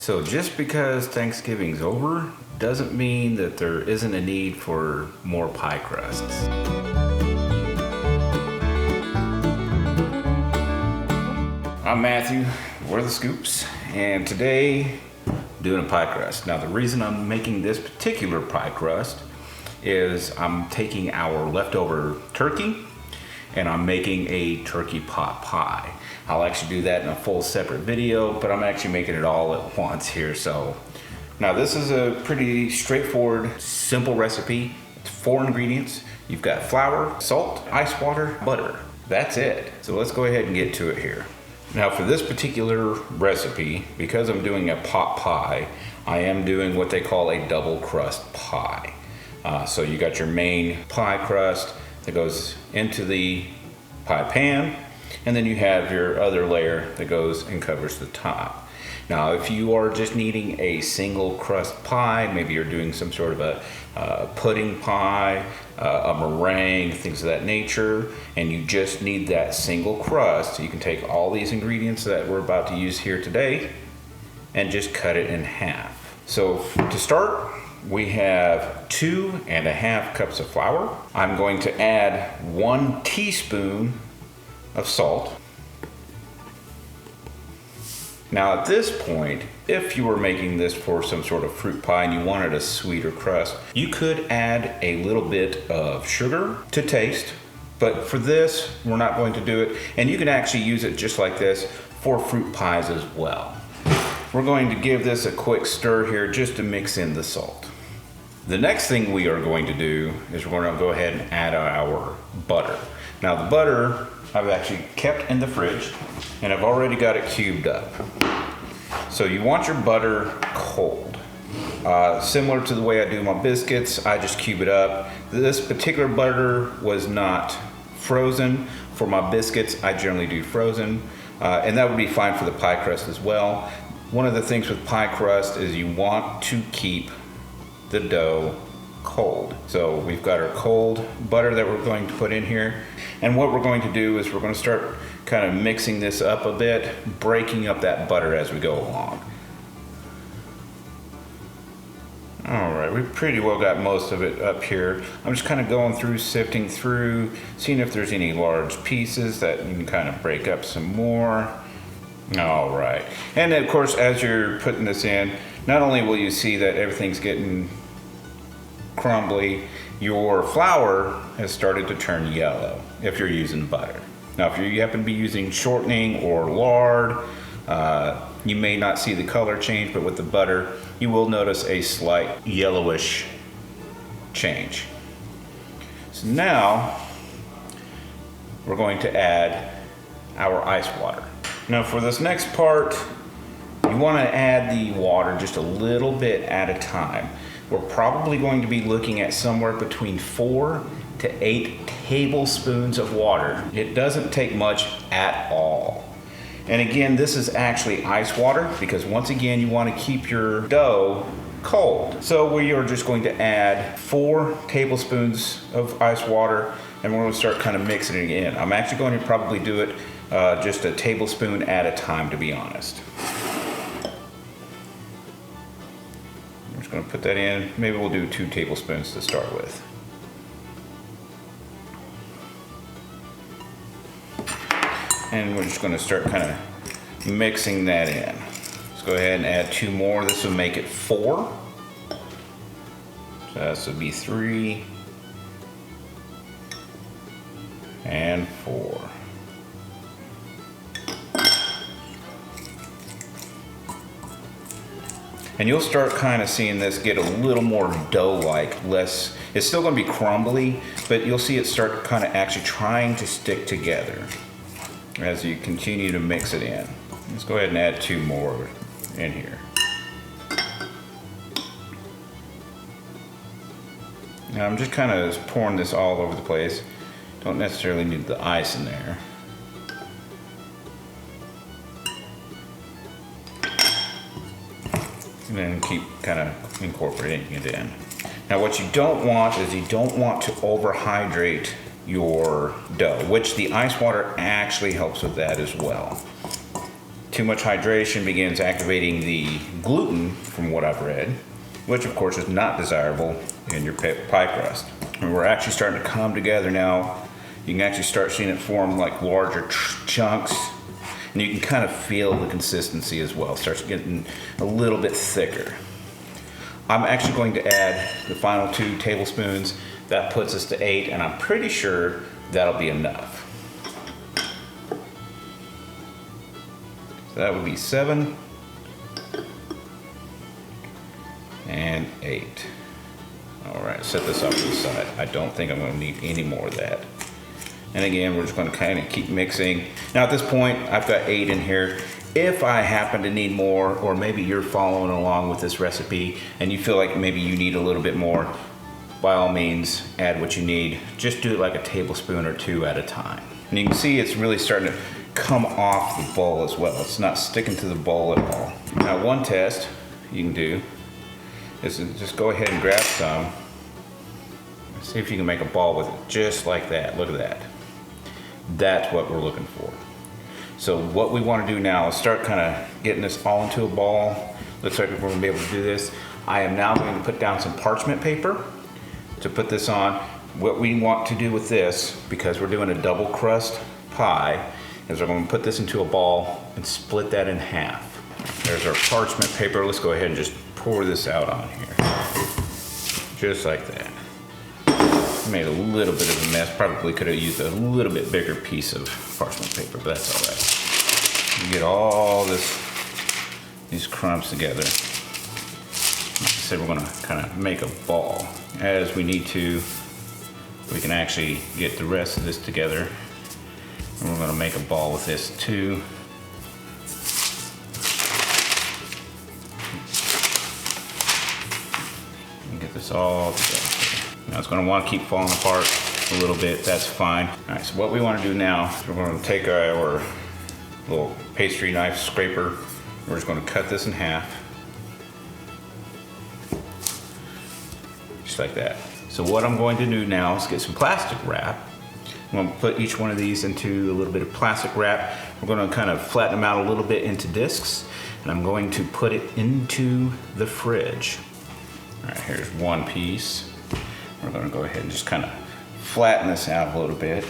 So just because Thanksgiving's over doesn't mean that there isn't a need for more pie crusts. I'm Matthew, we're the Scoopes, and today I'm doing a pie crust. Now the reason I'm making this particular pie crust is I'm taking our leftover turkey and I'm making a turkey pot pie. I'll actually do that in a full separate video, but I'm actually making it all at once here. So now this is a pretty straightforward, simple recipe. It's 4 ingredients. You've got flour, salt, ice water, butter. That's it. So let's go ahead and get to it here. Now for this particular recipe, because I'm doing a pot pie, I am doing what they call a double crust pie. So you got your main pie crust that goes into the pie pan, and then you have your other layer that goes and covers the top. Now if you are just needing a single crust pie, maybe you're doing some sort of a pudding pie, a meringue, things of that nature, and you just need that single crust, you can take all these ingredients that we're about to use here today and just cut it in half. So to start, we have 2.5 cups of flour. I'm going to add 1 teaspoon of salt. Now at this point, if you were making this for some sort of fruit pie and you wanted a sweeter crust, you could add a little bit of sugar to taste, but for this, we're not going to do it. And you can actually use it just like this for fruit pies as well. We're going to give this a quick stir here just to mix in the salt. The next thing we are going to do is we're going to go ahead and add our butter. Now the butter I've actually kept in the fridge and I've already got it cubed up. So you want your butter cold. Similar to the way I do my biscuits, I just cube it up. This particular butter was not frozen. For my biscuits, I generally do frozen. And that would be fine for the pie crust as well. One of the things with pie crust is you want to keep the dough cold. So we've got our cold butter that we're going to put in here. And what we're going to do is we're going to start kind of mixing this up a bit, breaking up that butter as we go along. All right, we pretty well got most of it up here. I'm just kind of going through, sifting through, seeing if there's any large pieces that you can kind of break up some more. All right, and of course, as you're putting this in, not only will you see that everything's getting crumbly, your flour has started to turn yellow if you're using butter. Now if you happen to be using shortening or lard, you may not see the color change, but with the butter you will notice a slight yellowish change. So now we're going to add our ice water. Now for this next part, you want to add the water just a little bit at a time. We're probably going to be looking at somewhere between 4 to 8 tablespoons of water. It doesn't take much at all. And again, this is actually ice water because once again, you want to keep your dough cold. So we are just going to add 4 tablespoons of ice water and we're going to start kind of mixing it in. I'm actually going to probably do it just a tablespoon at a time, to be honest. Going to put that in. Maybe we'll do 2 tablespoons to start with. And we're just going to start kind of mixing that in. Let's go ahead and add 2 more. This will make it 4. So this will be 3 and 4. And you'll start kind of seeing this get a little more dough-like, less, it's still going to be crumbly, but you'll see it start kind of actually trying to stick together as you continue to mix it in. Let's go ahead and add 2 more in here. Now I'm just kind of pouring this all over the place. Don't necessarily need the ice in there. And then keep kind of incorporating it in. Now what you don't want is you don't want to overhydrate your dough, which the ice water actually helps with that as well. Too much hydration begins activating the gluten, from what I've read, which of course is not desirable in your pie crust. And we're actually starting to come together now. You can actually start seeing it form like larger chunks, and you can kind of feel the consistency as well. It starts getting a little bit thicker. I'm actually going to add the final 2 tablespoons. That puts us to 8, and I'm pretty sure that'll be enough. So that would be 7 and 8. All right, set this off to the side. I don't think I'm going to need any more of that. And again, we're just going to kind of keep mixing. Now at this point, I've got 8 in here. If I happen to need more, or maybe you're following along with this recipe and you feel like maybe you need a little bit more, by all means, add what you need. Just do it like a tablespoon or 2 at a time. And you can see it's really starting to come off the bowl as well. It's not sticking to the bowl at all. Now one test you can do is to just go ahead and grab some. See if you can make a ball with it, just like that. Look at that. That's what we're looking for. So what we want to do now is start kind of getting this all into a ball. Looks like we're going to be able to do this. I am now going to put down some parchment paper to put this on. What we want to do with this, because we're doing a double crust pie, is we're going to put this into a ball and split that in half. There's our parchment paper. Let's go ahead and just pour this out on here. Just like that. Made a little bit of a mess. Probably could have used a little bit bigger piece of parchment paper, but that's all right. You get all these crumbs together. Like I said, we're gonna kind of make a ball. As we need to, we can actually get the rest of this together. And we're gonna make a ball with this too. And get this all together. Now it's going to want to keep falling apart a little bit. That's fine. All right, so what we want to do now is we're going to take our little pastry knife scraper. We're just going to cut this in half. Just like that. So what I'm going to do now is get some plastic wrap. I'm going to put each one of these into a little bit of plastic wrap. We're going to kind of flatten them out a little bit into discs, and I'm going to put it into the fridge. All right, here's one piece. We're going to go ahead and just kind of flatten this out a little bit,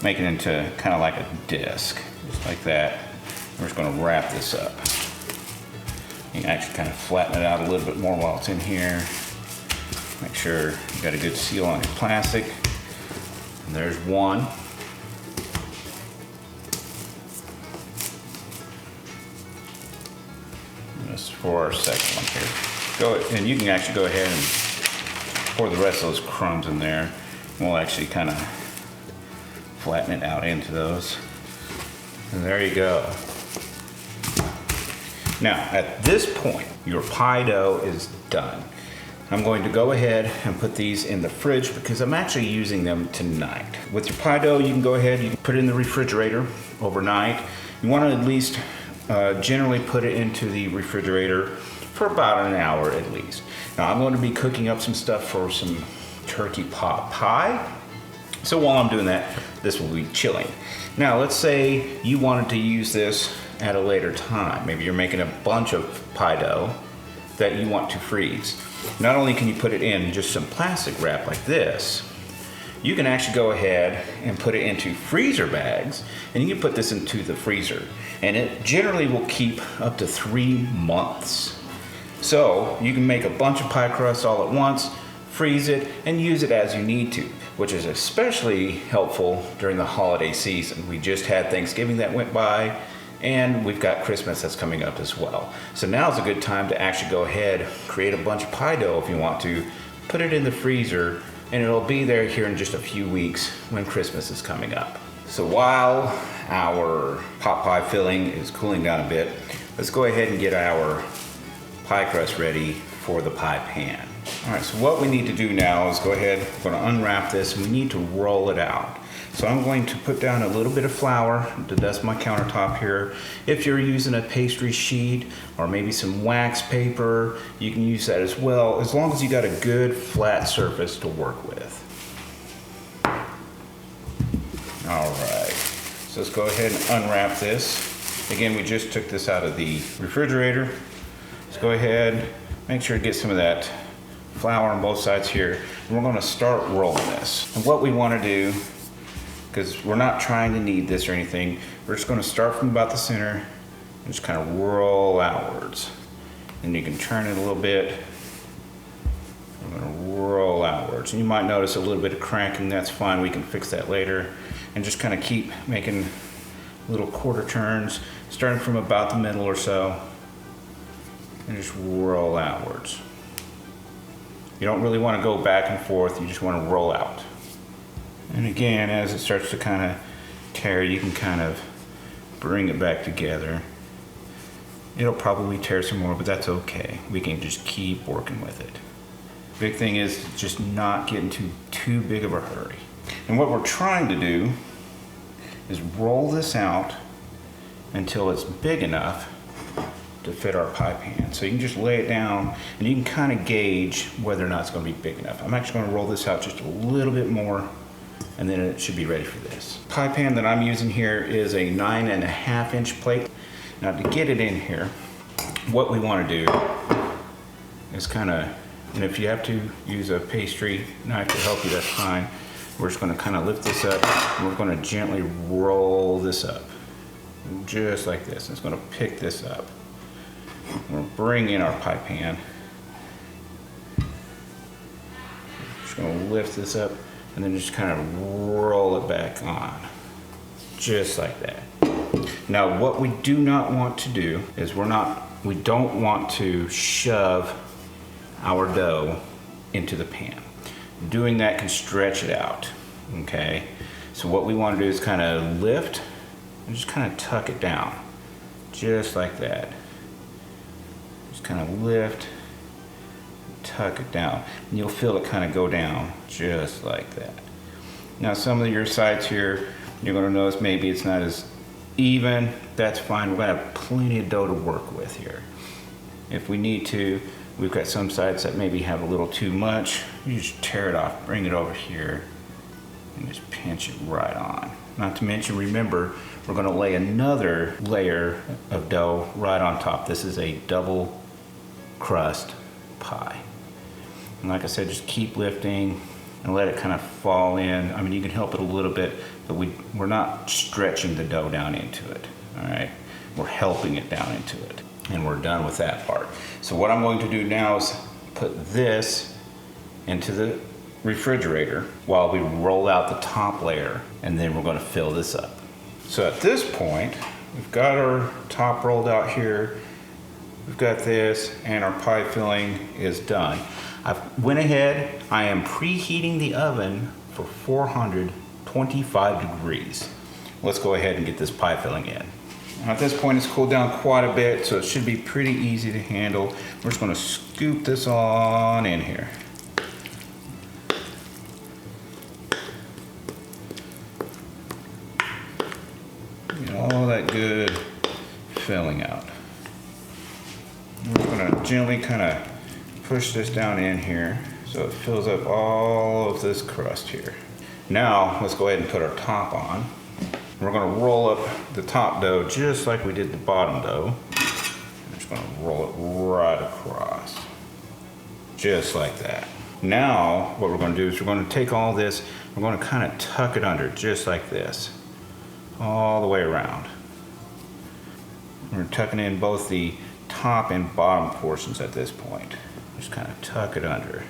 make it into kind of like a disc, just like that. We're just going to wrap this up. You can actually kind of flatten it out a little bit more while it's in here. Make sure you got a good seal on your plastic. And there's one. And this is for our second one here. And you can actually go ahead and pour the rest of those crumbs in there. We'll actually kind of flatten it out into those. And there you go. Now, at this point, your pie dough is done. I'm going to go ahead and put these in the fridge because I'm actually using them tonight. With your pie dough, you can go ahead, you can put it in the refrigerator overnight. You want to at least generally put it into the refrigerator for about an hour at least. Now I'm going to be cooking up some stuff for some turkey pot pie. So while I'm doing that, this will be chilling. Now let's say you wanted to use this at a later time. Maybe you're making a bunch of pie dough that you want to freeze. Not only can you put it in just some plastic wrap like this, you can actually go ahead and put it into freezer bags, and you can put this into the freezer. And it generally will keep up to 3 months. So you can make a bunch of pie crust all at once, freeze it, and use it as you need to, which is especially helpful during the holiday season. We just had Thanksgiving that went by, and we've got Christmas that's coming up as well. So now's a good time to actually go ahead, create a bunch of pie dough if you want to, put it in the freezer, and it'll be there here in just a few weeks when Christmas is coming up. So while our pot pie filling is cooling down a bit, let's go ahead and get our pie crust ready for the pie pan. All right, so what we need to do now is go ahead, we're gonna unwrap this, and we need to roll it out. So I'm going to put down a little bit of flour to dust my countertop here. If you're using a pastry sheet or maybe some wax paper, you can use that as well, as long as you got a good flat surface to work with. All right, so let's go ahead and unwrap this. Again, we just took this out of the refrigerator. Let's go ahead, make sure to get some of that flour on both sides here. And we're gonna start rolling this. And what we wanna do, because we're not trying to knead this or anything, we're just gonna start from about the center and just kind of roll outwards. And you can turn it a little bit. I'm gonna roll outwards. And you might notice a little bit of cranking, that's fine, we can fix that later. And just kind of keep making little quarter turns, starting from about the middle or so, and just roll outwards. You don't really want to go back and forth, you just want to roll out. And again, as it starts to kind of tear, you can kind of bring it back together. It'll probably tear some more, but that's okay. We can just keep working with it. Big thing is just not get into too big of a hurry. And what we're trying to do is roll this out until it's big enough to fit our pie pan. So you can just lay it down and you can kind of gauge whether or not it's going to be big enough. I'm actually going to roll this out just a little bit more and then it should be ready for this. Pie pan that I'm using here is a 9.5 inch plate. Now to get it in here, what we want to do is kind of, and if you have to use a pastry knife to help you, that's fine. We're just going to kind of lift this up and we're going to gently roll this up. Just like this. It's going to pick this up. We'll bring in our pie pan. Just going to lift this up and then just kind of roll it back on. Just like that. Now what we do not want to do is we don't want to shove our dough into the pan. Doing that can stretch it out, okay? So what we want to do is kind of lift and just kind of tuck it down, just like that. Just kind of lift, tuck it down, and you'll feel it kind of go down, just like that. Now some of your sides here, you're going to notice maybe it's not as even. That's fine. We're going to have plenty of dough to work with here. If we need to, we've got some sides that maybe have a little too much. You just tear it off, bring it over here, and just pinch it right on. Not to mention, remember, we're going to lay another layer of dough right on top. This is a double crust pie. And like I said, just keep lifting and let it kind of fall in. I mean, you can help it a little bit, but we're not stretching the dough down into it, all right? We're helping it down into it. And we're done with that part. So what I'm going to do now is put this into the refrigerator while we roll out the top layer, and then we're going to fill this up. So at this point, we've got our top rolled out here, we've got this, and our pie filling is done. I went ahead, I am preheating the oven for 425 degrees. Let's go ahead and get this pie filling in. At this point, it's cooled down quite a bit, so it should be pretty easy to handle. We're just going to scoop this on in here. Get all that good filling out. We're going to gently kind of push this down in here so it fills up all of this crust here. Now, let's go ahead and put our top on. We're going to roll up the top dough just like we did the bottom dough. I'm just going to roll it right across. Just like that. Now, what we're going to do is we're going to take all this, we're going to kind of tuck it under just like this. All the way around. We're tucking in both the top and bottom portions at this point. Just kind of tuck it under.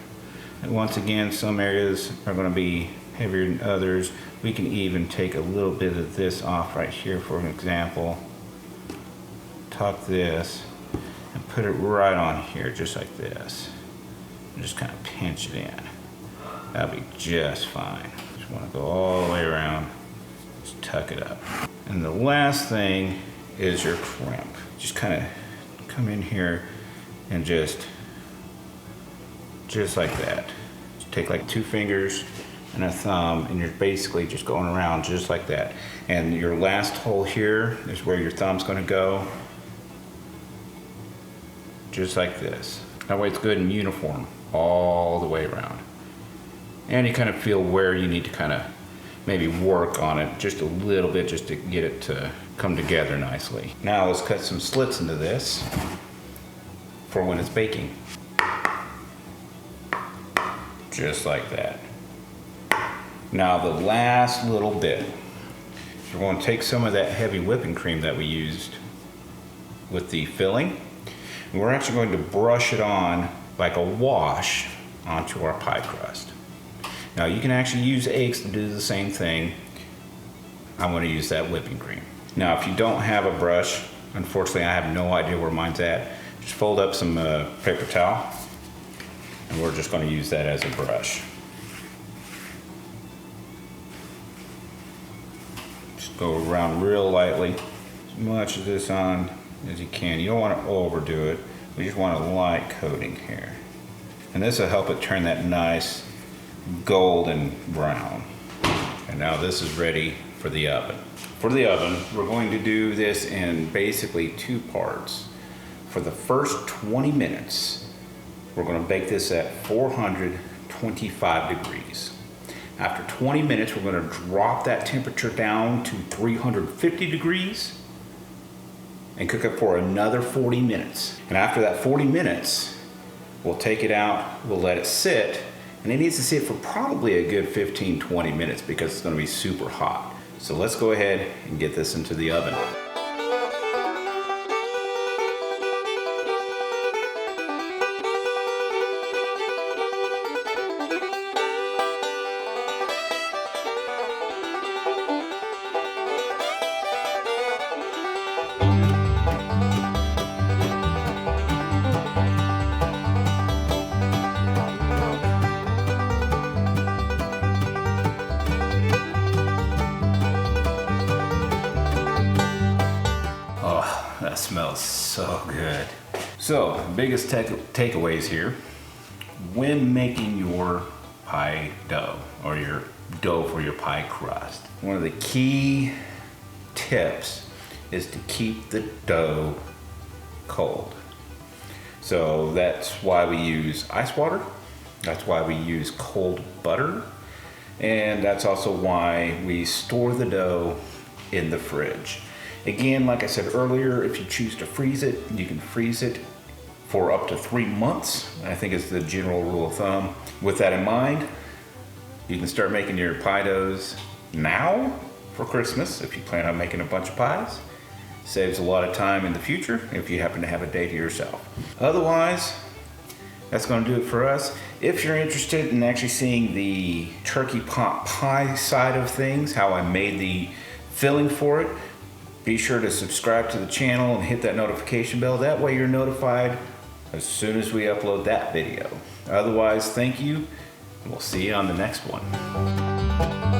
And once again, some areas are going to be heavier than others. We can even take a little bit of this off right here for an example. Tuck this and put it right on here just like this. And just kind of pinch it in. That'll be just fine. Just want to go all the way around. Just tuck it up. And the last thing is your crimp. Just kind of come in here and just like that. Just take like 2 fingers and a thumb, and you're basically just going around just like that. And your last hole here is where your thumb's going to go, just like this. That way it's good and uniform all the way around. And you kind of feel where you need to kind of maybe work on it just a little bit, just to get it to come together nicely. Now let's cut some slits into this for when it's baking. Just like that. Now the last little bit, we're going to take some of that heavy whipping cream that we used with the filling, and we're actually going to brush it on like a wash onto our pie crust. Now you can actually use eggs to do the same thing. I'm going to use that whipping cream. Now if you don't have a brush, unfortunately I have no idea where mine's at, just fold up some paper towel and we're just going to use that as a brush. Just go around real lightly, as much of this on as you can. You don't want to overdo it, we just want a light coating here. And this will help it turn that nice golden brown. And now this is ready for the oven. For the oven, we're going to do this in basically two parts. For the first 20 minutes, we're going to bake this at 425 degrees. After 20 minutes, we're going to drop that temperature down to 350 degrees and cook it for another 40 minutes. And after that 40 minutes, we'll take it out, we'll let it sit, and it needs to sit for probably a good 15-20 minutes because it's going to be super hot. So let's go ahead and get this into the oven. That smells so good. So, biggest takeaways here. When making your pie dough or your dough for your pie crust, one of the key tips is to keep the dough cold. So that's why we use ice water. That's why we use cold butter. And that's also why we store the dough in the fridge. Again, like I said earlier, if you choose to freeze it, you can freeze it for up to 3 months. I think it's the general rule of thumb. With that in mind, you can start making your pie doughs now for Christmas if you plan on making a bunch of pies. Saves a lot of time in the future if you happen to have a day to yourself. Otherwise, that's going to do it for us. If you're interested in actually seeing the turkey pot pie side of things, how I made the filling for it, be sure to subscribe to the channel and hit that notification bell. That way you're notified as soon as we upload that video. Otherwise, thank you, and we'll see you on the next one.